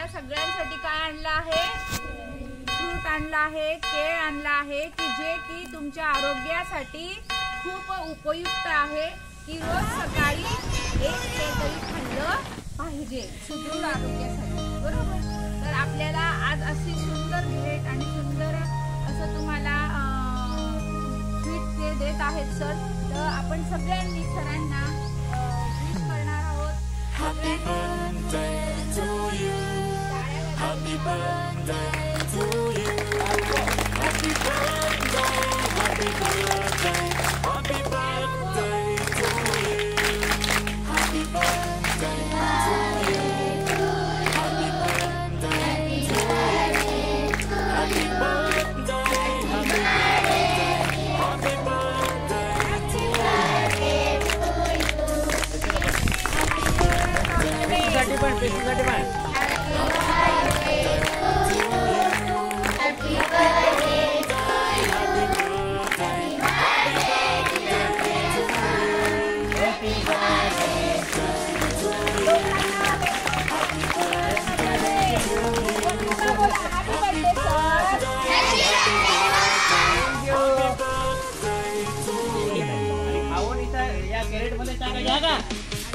तुम्हाला सगळ्यांसाठी काय आणलं आहे, फ्रूट आणलं आहे, केळ आणलं आहे की जे की तुमच्या आरोग्यासाठी खूप उपयुक्त आहे की रोज सकाळी एक केळ तरी खाल्लं पाहिजे सुदृढ आरोग्यासाठी, बरोबर. तर आपल्याला आज अशी सुंदर भेट आणि सुंदर असं तुम्हाला स्वीट ते देत आहेत सर. तर आपण सगळ्यांनी सरांना विश करणार आहोत. Happy birthday to you. Happy birthday to you. Happy birthday, happy birthday, happy birthday to you. Happy birthday to you. Happy birthday to you. Happy birthday, happy birthday, happy birthday to you.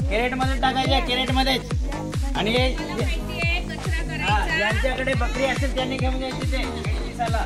कॅरेट मध्ये टाकायच्या, carat मध्येच. आणि ज्यांच्याकडे बकरी असेल त्यांनी घेऊन जायची ते दिसाला.